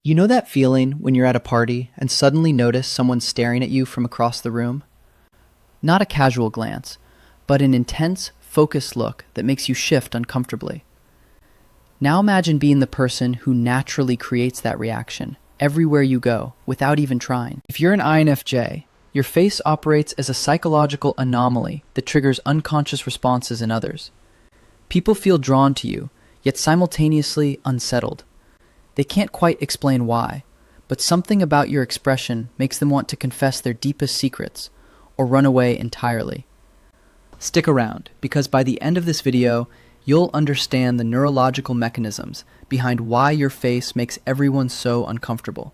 You know that feeling when you're at a party and suddenly notice someone staring at you from across the room? Not a casual glance, but an intense, focused look that makes you shift uncomfortably. Now imagine being the person who naturally creates that reaction everywhere you go without even trying. If you're an INFJ, your face operates as a psychological anomaly that triggers unconscious responses in others. People feel drawn to you, yet simultaneously unsettled. They can't quite explain why, but something about your expression makes them want to confess their deepest secrets or run away entirely. Stick around, because by the end of this video, you'll understand the neurological mechanisms behind why your face makes everyone so uncomfortable,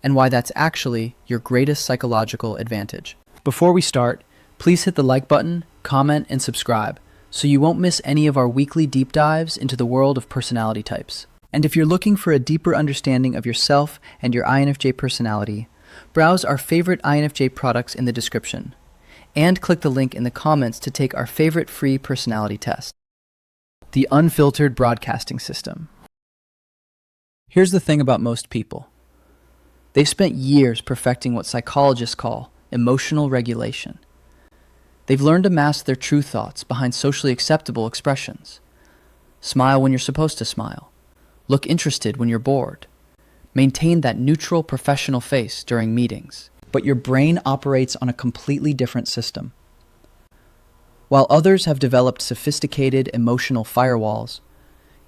and why that's actually your greatest psychological advantage. Before we start, please hit the like button, comment, and subscribe so you won't miss any of our weekly deep dives into the world of personality types. And if you're looking for a deeper understanding of yourself and your INFJ personality, browse our favorite INFJ products in the description, and click the link in the comments to take our favorite free personality test, the Unfiltered broadcasting system. Here's the thing about most people. They've spent years perfecting what psychologists call emotional regulation. They've learned to mask their true thoughts behind socially acceptable expressions. Smile when you're supposed to smile. Look interested when you're bored. Maintain that neutral professional face during meetings. But your brain operates on a completely different system. While others have developed sophisticated emotional firewalls,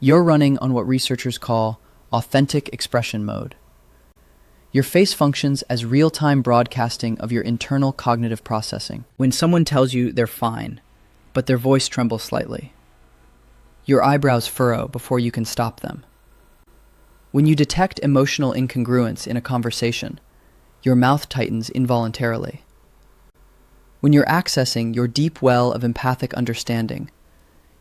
you're running on what researchers call authentic expression mode. Your face functions as real-time broadcasting of your internal cognitive processing. When someone tells you they're fine, but their voice trembles slightly, your eyebrows furrow before you can stop them. When you detect emotional incongruence in a conversation, your mouth tightens involuntarily. When you're accessing your deep well of empathic understanding,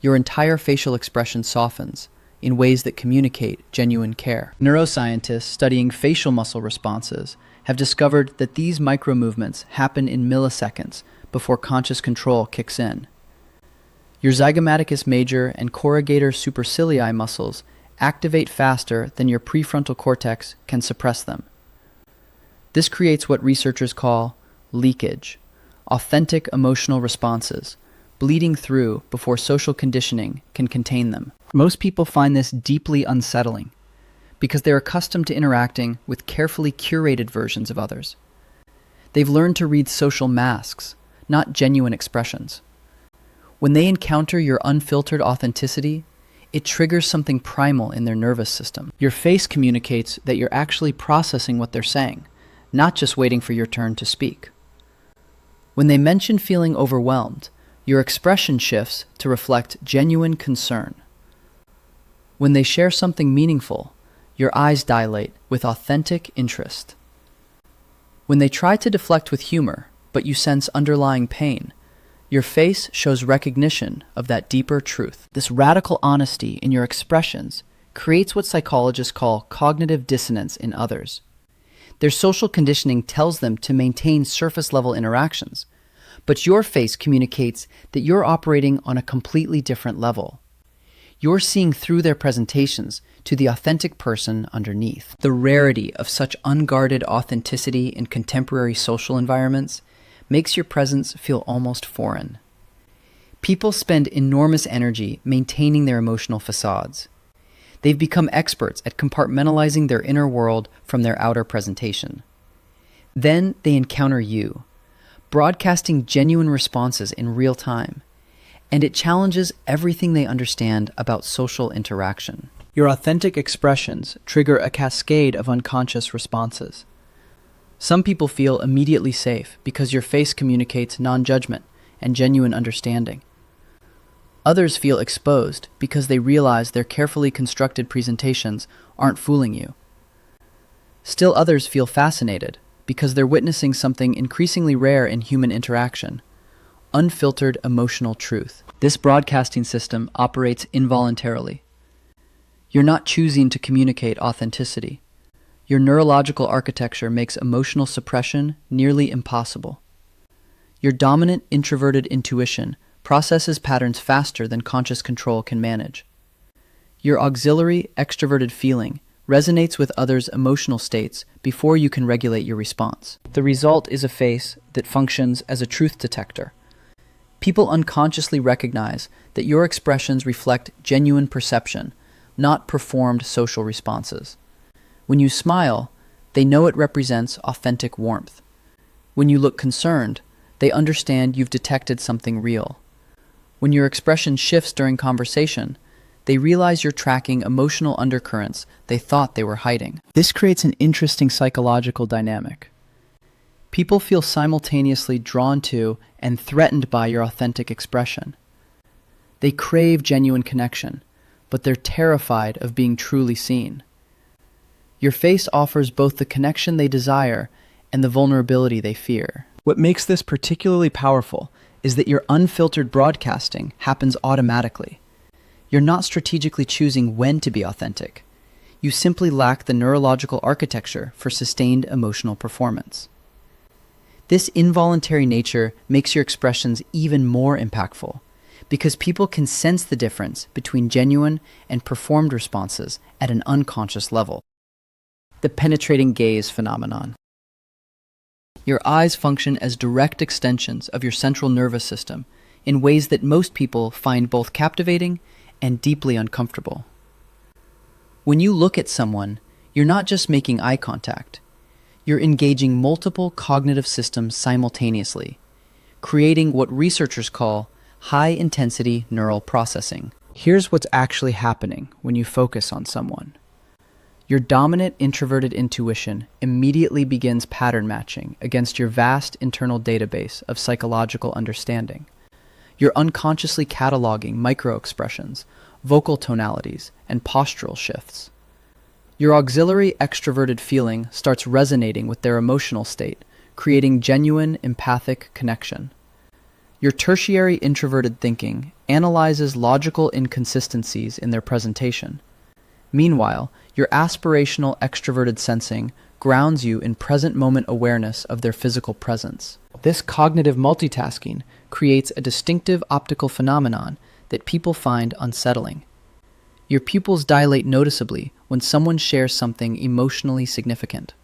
your entire facial expression softens in ways that communicate genuine care. Neuroscientists studying facial muscle responses have discovered that these micro-movements happen in milliseconds before conscious control kicks in. Your zygomaticus major and corrugator supercilii muscles activate faster than your prefrontal cortex can suppress them. This creates what researchers call leakage, authentic emotional responses, bleeding through before social conditioning can contain them. Most people find this deeply unsettling because they're accustomed to interacting with carefully curated versions of others. They've learned to read social masks, not genuine expressions. When they encounter your unfiltered authenticity, it triggers something primal in their nervous system. Your face communicates that you're actually processing what they're saying, not just waiting for your turn to speak. When they mention feeling overwhelmed, your expression shifts to reflect genuine concern. When they share something meaningful, your eyes dilate with authentic interest. When they try to deflect with humor, but you sense underlying pain, your face shows recognition of that deeper truth. This radical honesty in your expressions creates what psychologists call cognitive dissonance in others. Their social conditioning tells them to maintain surface-level interactions, but your face communicates that you're operating on a completely different level. You're seeing through their presentations to the authentic person underneath. The rarity of such unguarded authenticity in contemporary social environments makes your presence feel almost foreign. People spend enormous energy maintaining their emotional facades. They've become experts at compartmentalizing their inner world from their outer presentation. Then they encounter you, broadcasting genuine responses in real time, and it challenges everything they understand about social interaction. Your authentic expressions trigger a cascade of unconscious responses. Some people feel immediately safe because your face communicates non-judgment and genuine understanding. Others feel exposed because they realize their carefully constructed presentations aren't fooling you. Still others feel fascinated because they're witnessing something increasingly rare in human interaction: unfiltered emotional truth. This broadcasting system operates involuntarily. You're not choosing to communicate authenticity. Your neurological architecture makes emotional suppression nearly impossible. Your dominant introverted intuition processes patterns faster than conscious control can manage. Your auxiliary extroverted feeling resonates with others' emotional states before you can regulate your response. The result is a face that functions as a truth detector. People unconsciously recognize that your expressions reflect genuine perception, not performed social responses. When you smile, they know it represents authentic warmth. When you look concerned, they understand you've detected something real. When your expression shifts during conversation, they realize you're tracking emotional undercurrents they thought they were hiding. This creates an interesting psychological dynamic. People feel simultaneously drawn to and threatened by your authentic expression. They crave genuine connection, but they're terrified of being truly seen. Your face offers both the connection they desire and the vulnerability they fear. What makes this particularly powerful is that your unfiltered broadcasting happens automatically. You're not strategically choosing when to be authentic. You simply lack the neurological architecture for sustained emotional performance. This involuntary nature makes your expressions even more impactful because people can sense the difference between genuine and performed responses at an unconscious level. The penetrating gaze phenomenon. Your eyes function as direct extensions of your central nervous system in ways that most people find both captivating and deeply uncomfortable. When you look at someone, you're not just making eye contact. You're engaging multiple cognitive systems simultaneously, creating what researchers call high-intensity neural processing. Here's what's actually happening when you focus on someone. Your dominant introverted intuition immediately begins pattern matching against your vast internal database of psychological understanding. You're unconsciously cataloging microexpressions, vocal tonalities, and postural shifts. Your auxiliary extroverted feeling starts resonating with their emotional state, creating genuine empathic connection. Your tertiary introverted thinking analyzes logical inconsistencies in their presentation. Meanwhile, your aspirational extroverted sensing grounds you in present moment awareness of their physical presence. This cognitive multitasking creates a distinctive optical phenomenon that people find unsettling. Your pupils dilate noticeably when someone shares something emotionally significant.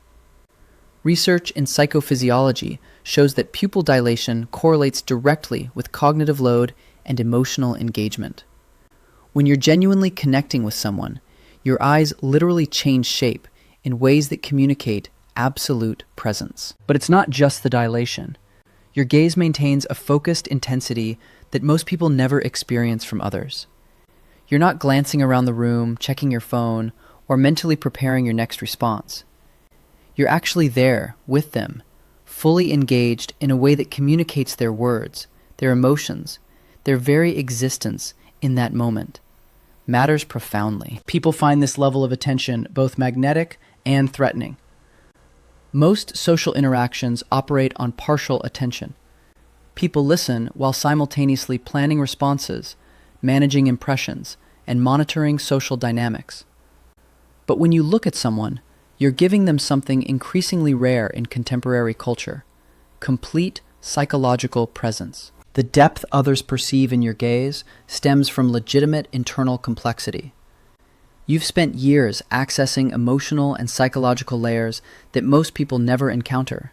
Research in psychophysiology shows that pupil dilation correlates directly with cognitive load and emotional engagement. When you're genuinely connecting with someone, your eyes literally change shape in ways that communicate absolute presence. But it's not just the dilation. Your gaze maintains a focused intensity that most people never experience from others. You're not glancing around the room, checking your phone, or mentally preparing your next response. You're actually there, with them, fully engaged in a way that communicates their words, their emotions, their very existence in that moment. Matters profoundly. People find this level of attention both magnetic and threatening. Most social interactions operate on partial attention. People listen while simultaneously planning responses, managing impressions, and monitoring social dynamics. But when you look at someone, you're giving them something increasingly rare in contemporary culture: complete psychological presence. The depth others perceive in your gaze stems from legitimate internal complexity. You've spent years accessing emotional and psychological layers that most people never encounter.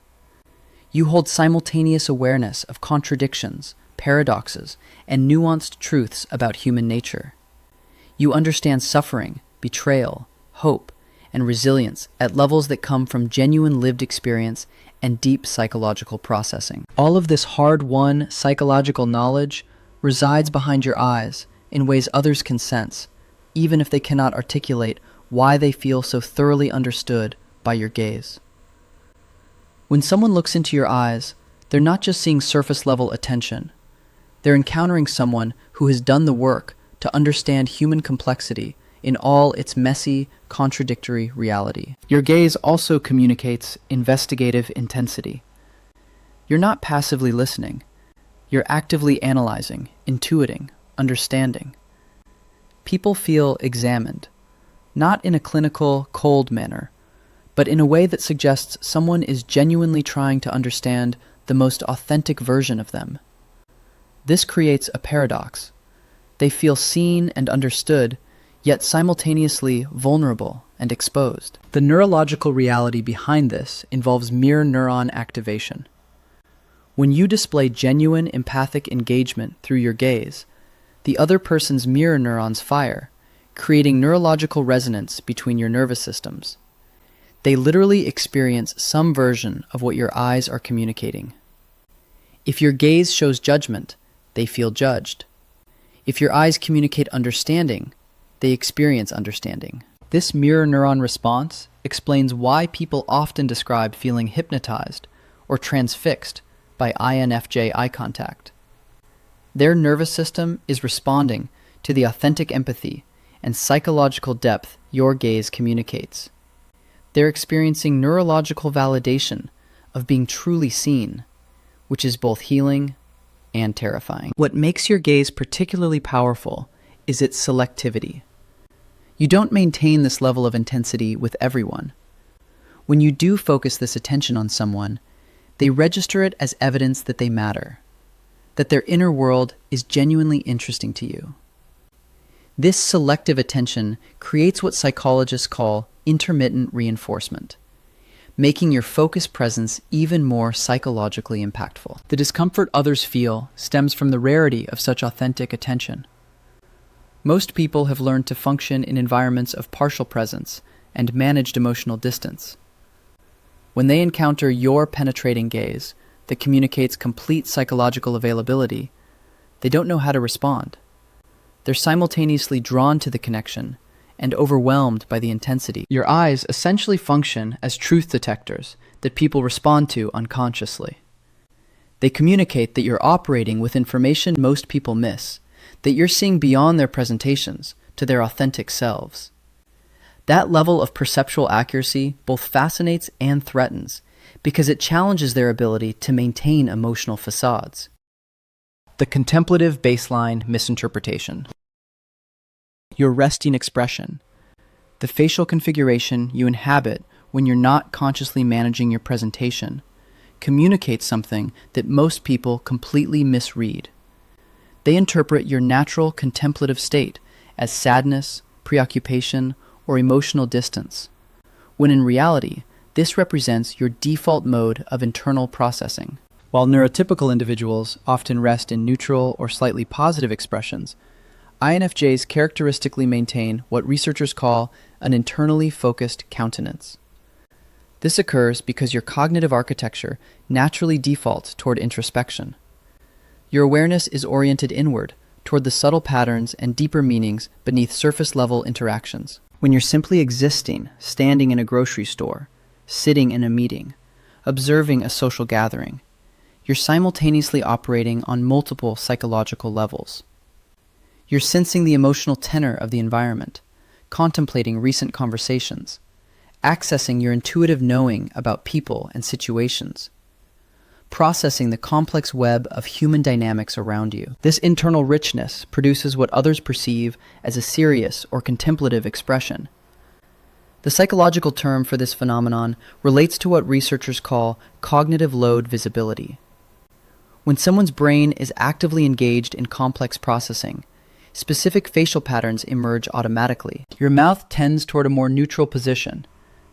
You hold simultaneous awareness of contradictions, paradoxes, and nuanced truths about human nature. You understand suffering, betrayal, hope, and resilience at levels that come from genuine lived experience and deep psychological processing. All of this hard-won psychological knowledge resides behind your eyes in ways others can sense, even if they cannot articulate why they feel so thoroughly understood by your gaze. When someone looks into your eyes, they're not just seeing surface-level attention. They're encountering someone who has done the work to understand human complexity in all its messy, contradictory reality. Your gaze also communicates investigative intensity. You're not passively listening. You're actively analyzing, intuiting, understanding. People feel examined, not in a clinical, cold manner, but in a way that suggests someone is genuinely trying to understand the most authentic version of them. This creates a paradox. They feel seen and understood, yet simultaneously vulnerable and exposed. The neurological reality behind this involves mirror neuron activation. When you display genuine empathic engagement through your gaze, the other person's mirror neurons fire, creating neurological resonance between your nervous systems. They literally experience some version of what your eyes are communicating. If your gaze shows judgment, they feel judged. If your eyes communicate understanding, they experience understanding. This mirror neuron response explains why people often describe feeling hypnotized or transfixed by INFJ eye contact. Their nervous system is responding to the authentic empathy and psychological depth your gaze communicates. They're experiencing neurological validation of being truly seen, which is both healing and terrifying. What makes your gaze particularly powerful is its selectivity. You don't maintain this level of intensity with everyone. When you do focus this attention on someone, they register it as evidence that they matter, that their inner world is genuinely interesting to you. This selective attention creates what psychologists call intermittent reinforcement, making your focused presence even more psychologically impactful. The discomfort others feel stems from the rarity of such authentic attention. Most people have learned to function in environments of partial presence and managed emotional distance. When they encounter your penetrating gaze that communicates complete psychological availability, they don't know how to respond. They're simultaneously drawn to the connection and overwhelmed by the intensity. Your eyes essentially function as truth detectors that people respond to unconsciously. They communicate that you're operating with information most people miss, that you're seeing beyond their presentations to their authentic selves. That level of perceptual accuracy both fascinates and threatens because it challenges their ability to maintain emotional facades. The contemplative baseline misinterpretation. Your resting expression, the facial configuration you inhabit when you're not consciously managing your presentation, communicates something that most people completely misread. They interpret your natural contemplative state as sadness, preoccupation, or emotional distance, when in reality, this represents your default mode of internal processing. While neurotypical individuals often rest in neutral or slightly positive expressions, INFJs characteristically maintain what researchers call an internally focused countenance. This occurs because your cognitive architecture naturally defaults toward introspection. Your awareness is oriented inward, toward the subtle patterns and deeper meanings beneath surface-level interactions. When you're simply existing, standing in a grocery store, sitting in a meeting, observing a social gathering, you're simultaneously operating on multiple psychological levels. You're sensing the emotional tenor of the environment, contemplating recent conversations, accessing your intuitive knowing about people and situations, processing the complex web of human dynamics around you. This internal richness produces what others perceive as a serious or contemplative expression. The psychological term for this phenomenon relates to what researchers call cognitive load visibility. When someone's brain is actively engaged in complex processing, specific facial patterns emerge automatically. Your mouth tends toward a more neutral position,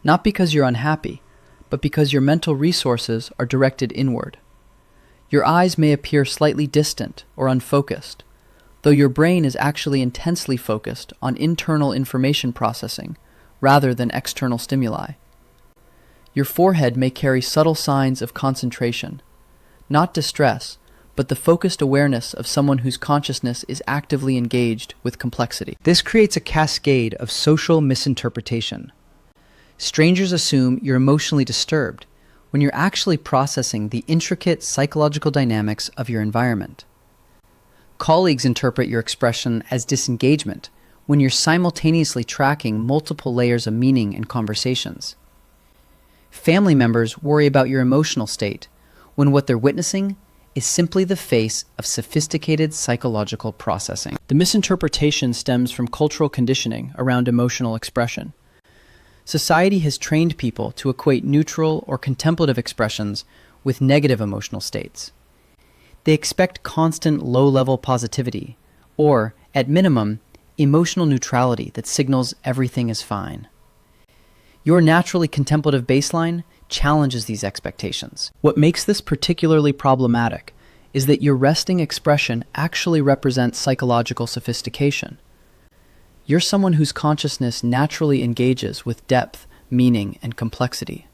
not because you're unhappy, but because your mental resources are directed inward. Your eyes may appear slightly distant or unfocused, though your brain is actually intensely focused on internal information processing rather than external stimuli. Your forehead may carry subtle signs of concentration, not distress, but the focused awareness of someone whose consciousness is actively engaged with complexity. This creates a cascade of social misinterpretation. Strangers assume you're emotionally disturbed when you're actually processing the intricate psychological dynamics of your environment. Colleagues interpret your expression as disengagement when you're simultaneously tracking multiple layers of meaning in conversations. Family members worry about your emotional state when what they're witnessing is simply the face of sophisticated psychological processing. The misinterpretation stems from cultural conditioning around emotional expression. Society has trained people to equate neutral or contemplative expressions with negative emotional states. They expect constant low-level positivity, or, at minimum, emotional neutrality that signals everything is fine. Your naturally contemplative baseline challenges these expectations. What makes this particularly problematic is that your resting expression actually represents psychological sophistication. You're someone whose consciousness naturally engages with depth, meaning, and complexity.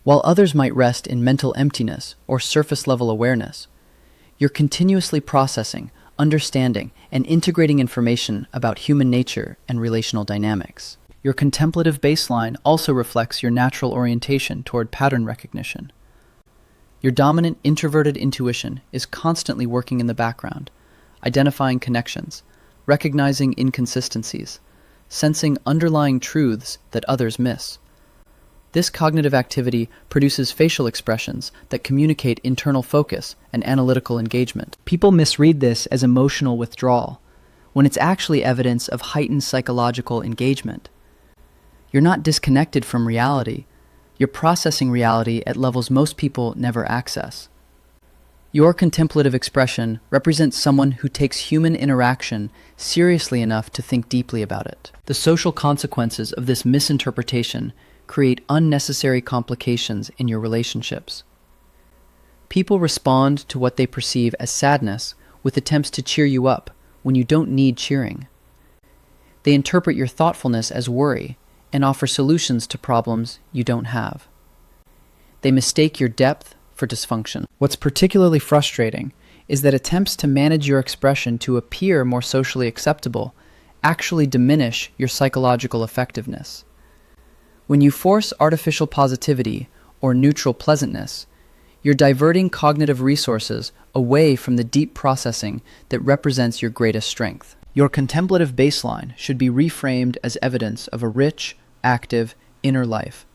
While others might rest in mental emptiness or surface-level awareness, you're continuously processing, understanding, and integrating information about human nature and relational dynamics. Your contemplative baseline also reflects your natural orientation toward pattern recognition. Your dominant introverted intuition is constantly working in the background, identifying connections, recognizing inconsistencies, sensing underlying truths that others miss. This cognitive activity produces facial expressions that communicate internal focus and analytical engagement. People misread this as emotional withdrawal, when it's actually evidence of heightened psychological engagement. You're not disconnected from reality. You're processing reality at levels most people never access. Your contemplative expression represents someone who takes human interaction seriously enough to think deeply about it. The social consequences of this misinterpretation create unnecessary complications in your relationships. People respond to what they perceive as sadness with attempts to cheer you up when you don't need cheering. They interpret your thoughtfulness as worry and offer solutions to problems you don't have. They mistake your depth for dysfunction. What's particularly frustrating is that attempts to manage your expression to appear more socially acceptable actually diminish your psychological effectiveness. When you force artificial positivity or neutral pleasantness, you're diverting cognitive resources away from the deep processing that represents your greatest strength. Your contemplative baseline should be reframed as evidence of a rich, active, inner life.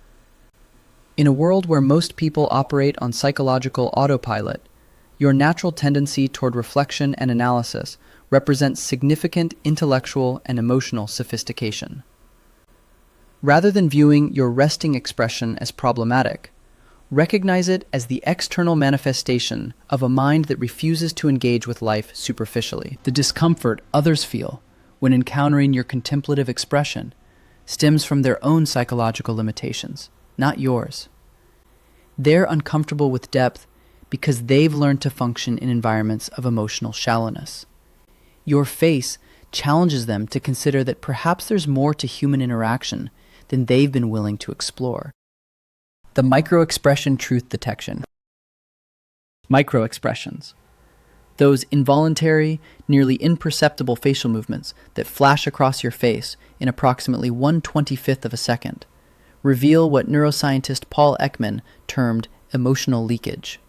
In a world where most people operate on psychological autopilot, your natural tendency toward reflection and analysis represents significant intellectual and emotional sophistication. Rather than viewing your resting expression as problematic, recognize it as the external manifestation of a mind that refuses to engage with life superficially. The discomfort others feel when encountering your contemplative expression stems from their own psychological limitations, not yours. They're uncomfortable with depth because they've learned to function in environments of emotional shallowness. Your face challenges them to consider that perhaps there's more to human interaction than they've been willing to explore. The microexpression truth detection. Microexpressions. Those involuntary, nearly imperceptible facial movements that flash across your face in approximately 1/25th of a second reveal what neuroscientist Paul Ekman termed emotional leakage.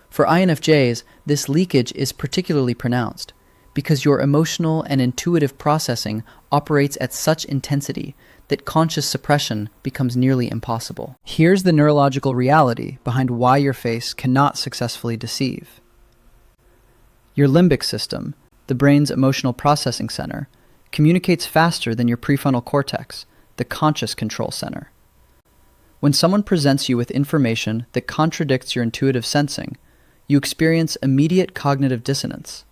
For INFJs, this leakage is particularly pronounced because your emotional and intuitive processing operates at such intensity that conscious suppression becomes nearly impossible. Here's the neurological reality behind why your face cannot successfully deceive. Your limbic system, the brain's emotional processing center, communicates faster than your prefrontal cortex, the conscious control center. When someone presents you with information that contradicts your intuitive sensing, you experience immediate cognitive dissonance.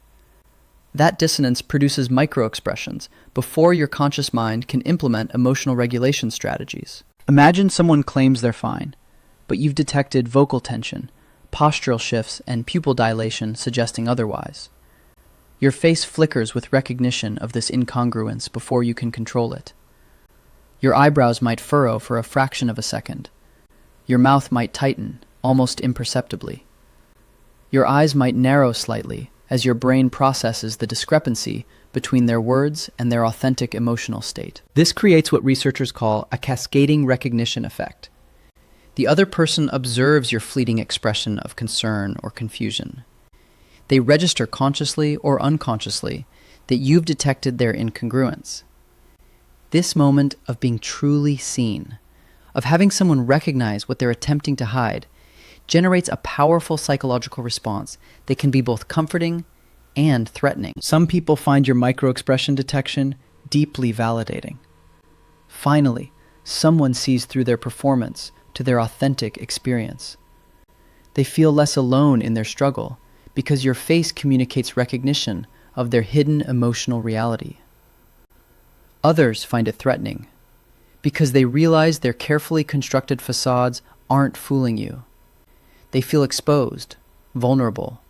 That dissonance produces microexpressions before your conscious mind can implement emotional regulation strategies. Imagine someone claims they're fine, but you've detected vocal tension, postural shifts, and pupil dilation suggesting otherwise. Your face flickers with recognition of this incongruence before you can control it. Your eyebrows might furrow for a fraction of a second. Your mouth might tighten, almost imperceptibly. Your eyes might narrow slightly as your brain processes the discrepancy between their words and their authentic emotional state. This creates what researchers call a cascading recognition effect. The other person observes your fleeting expression of concern or confusion. They register consciously or unconsciously that you've detected their incongruence. This moment of being truly seen, of having someone recognize what they're attempting to hide, generates a powerful psychological response that can be both comforting and threatening. Some people find your microexpression detection deeply validating. Finally, someone sees through their performance to their authentic experience. They feel less alone in their struggle because your face communicates recognition of their hidden emotional reality. Others find it threatening because they realize their carefully constructed facades aren't fooling you. They feel exposed, vulnerable,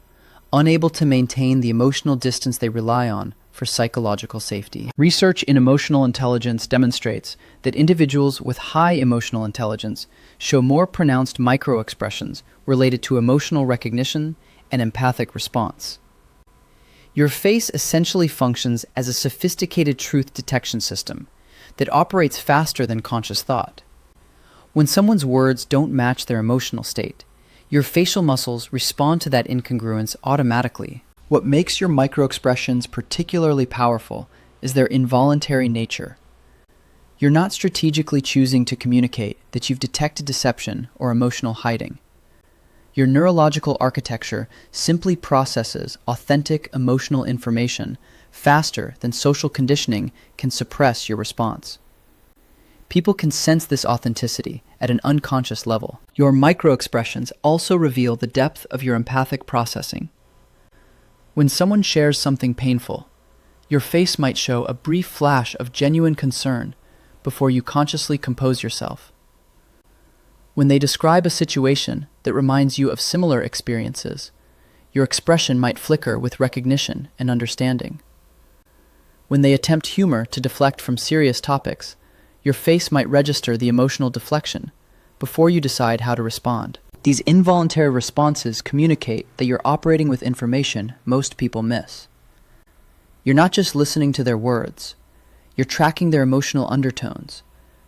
unable to maintain the emotional distance they rely on for psychological safety. Research in emotional intelligence demonstrates that individuals with high emotional intelligence show more pronounced microexpressions related to emotional recognition and empathic response. Your face essentially functions as a sophisticated truth detection system that operates faster than conscious thought. When someone's words don't match their emotional state, your facial muscles respond to that incongruence automatically. What makes your microexpressions particularly powerful is their involuntary nature. You're not strategically choosing to communicate that you've detected deception or emotional hiding. Your neurological architecture simply processes authentic emotional information faster than social conditioning can suppress your response. People can sense this authenticity at an unconscious level. Your microexpressions also reveal the depth of your empathic processing. When someone shares something painful, your face might show a brief flash of genuine concern before you consciously compose yourself. When they describe a situation that reminds you of similar experiences, your expression might flicker with recognition and understanding. When they attempt humor to deflect from serious topics, your face might register the emotional deflection before you decide how to respond. These involuntary responses communicate that you're operating with information most people miss. You're not just listening to their words, you're tracking their emotional undertones,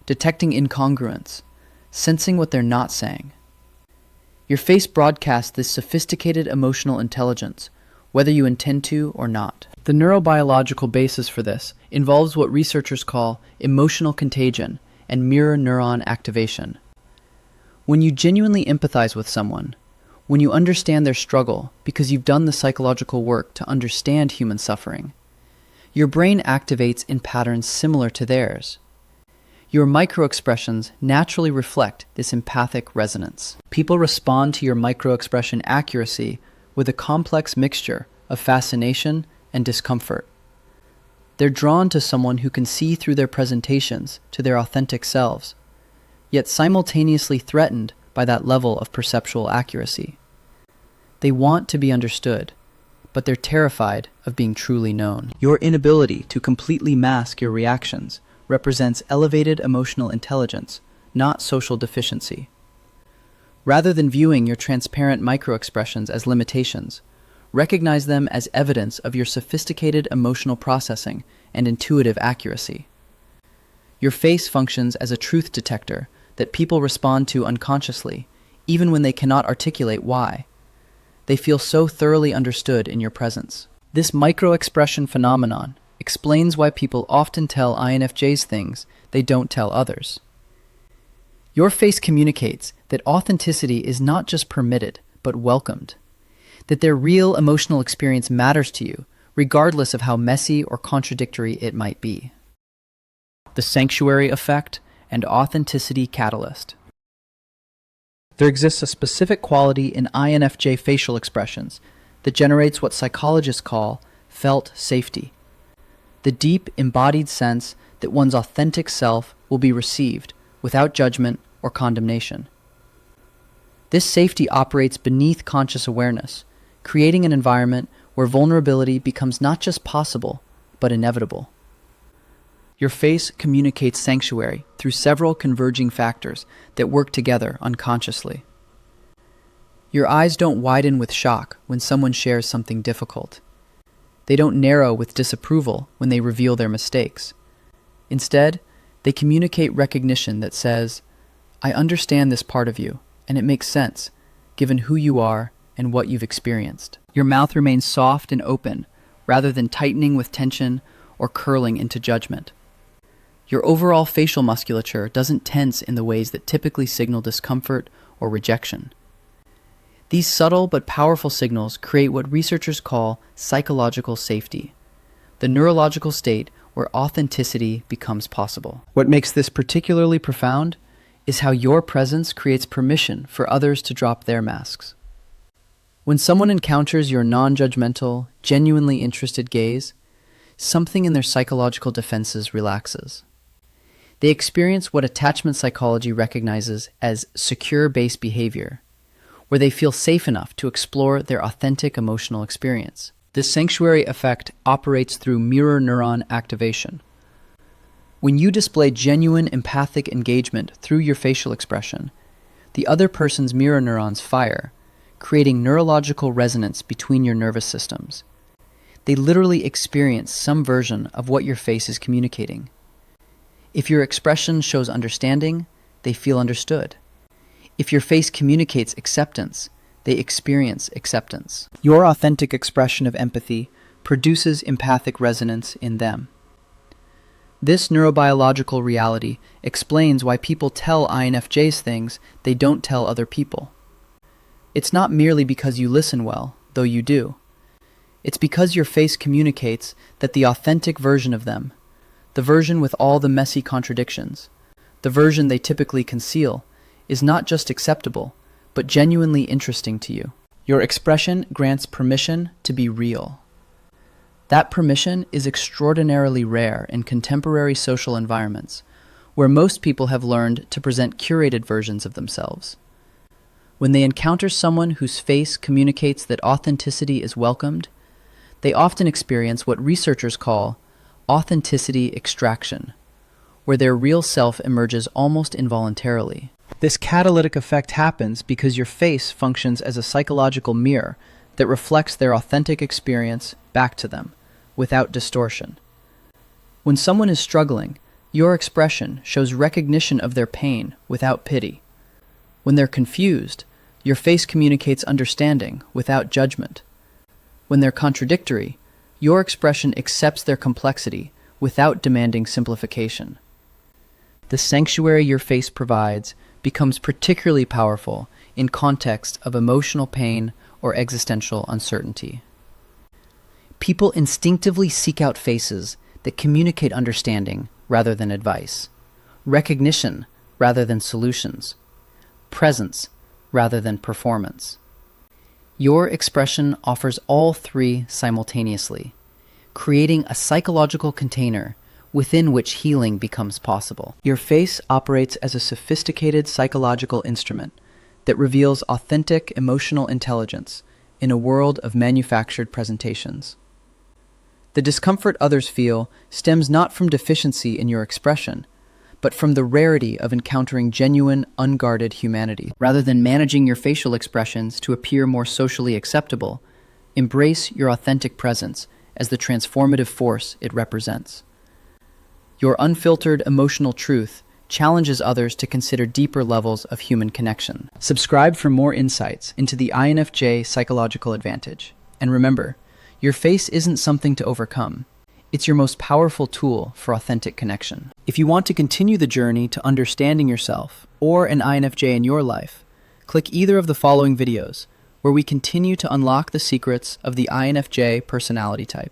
detecting incongruence, sensing what they're not saying. Your face broadcasts this sophisticated emotional intelligence, whether you intend to or not. The neurobiological basis for this involves what researchers call emotional contagion and mirror neuron activation. When you genuinely empathize with someone, when you understand their struggle because you've done the psychological work to understand human suffering, your brain activates in patterns similar to theirs. Your microexpressions naturally reflect this empathic resonance. People respond to your microexpression accuracy with a complex mixture of fascination and discomfort. They're drawn to someone who can see through their presentations to their authentic selves, yet simultaneously threatened by that level of perceptual accuracy. They want to be understood, but they're terrified of being truly known. Your inability to completely mask your reactions represents elevated emotional intelligence, not social deficiency. Rather than viewing your transparent microexpressions as limitations, recognize them as evidence of your sophisticated emotional processing and intuitive accuracy. Your face functions as a truth detector that people respond to unconsciously, even when they cannot articulate why. They feel so thoroughly understood in your presence. This microexpression phenomenon explains why people often tell INFJs things they don't tell others. Your face communicates that authenticity is not just permitted, but welcomed. That their real emotional experience matters to you, regardless of how messy or contradictory it might be. The sanctuary effect and authenticity catalyst. There exists a specific quality in INFJ facial expressions that generates what psychologists call felt safety. The deep, embodied sense that one's authentic self will be received without judgment or condemnation. This safety operates beneath conscious awareness, creating an environment where vulnerability becomes not just possible, but inevitable. Your face communicates sanctuary through several converging factors that work together unconsciously. Your eyes don't widen with shock when someone shares something difficult. They don't narrow with disapproval when they reveal their mistakes. Instead, they communicate recognition that says, "I understand this part of you, and it makes sense, given who you are and what you've experienced." Your mouth remains soft and open, rather than tightening with tension or curling into judgment. Your overall facial musculature doesn't tense in the ways that typically signal discomfort or rejection. These subtle but powerful signals create what researchers call psychological safety, the neurological state where authenticity becomes possible. What makes this particularly profound is how your presence creates permission for others to drop their masks. When someone encounters your non-judgmental, genuinely interested gaze, something in their psychological defenses relaxes. They experience what attachment psychology recognizes as secure base behavior, where they feel safe enough to explore their authentic emotional experience. This sanctuary effect operates through mirror neuron activation. When you display genuine empathic engagement through your facial expression, the other person's mirror neurons fire, creating neurological resonance between your nervous systems. They literally experience some version of what your face is communicating. If your expression shows understanding, they feel understood. If your face communicates acceptance, they experience acceptance. Your authentic expression of empathy produces empathic resonance in them. This neurobiological reality explains why people tell INFJs things they don't tell other people. It's not merely because you listen well, though you do. It's because your face communicates that the authentic version of them, the version with all the messy contradictions, the version they typically conceal, is not just acceptable, but genuinely interesting to you. Your expression grants permission to be real. That permission is extraordinarily rare in contemporary social environments, where most people have learned to present curated versions of themselves. When they encounter someone whose face communicates that authenticity is welcomed, they often experience what researchers call authenticity extraction, where their real self emerges almost involuntarily. This catalytic effect happens because your face functions as a psychological mirror that reflects their authentic experience back to them, without distortion. When someone is struggling, your expression shows recognition of their pain without pity. When they're confused, your face communicates understanding without judgment. When they're contradictory, your expression accepts their complexity without demanding simplification. The sanctuary your face provides becomes particularly powerful in context of emotional pain or existential uncertainty. People instinctively seek out faces that communicate understanding rather than advice, recognition rather than solutions, presence rather than performance. Your expression offers all three simultaneously, creating a psychological container within which healing becomes possible. Your face operates as a sophisticated psychological instrument that reveals authentic emotional intelligence in a world of manufactured presentations. The discomfort others feel stems not from deficiency in your expression, but from the rarity of encountering genuine, unguarded humanity. Rather than managing your facial expressions to appear more socially acceptable, embrace your authentic presence as the transformative force it represents. Your unfiltered emotional truth challenges others to consider deeper levels of human connection. Subscribe for more insights into the INFJ psychological advantage. And remember, your face isn't something to overcome. It's your most powerful tool for authentic connection. If you want to continue the journey to understanding yourself or an INFJ in your life, click either of the following videos where we continue to unlock the secrets of the INFJ personality type.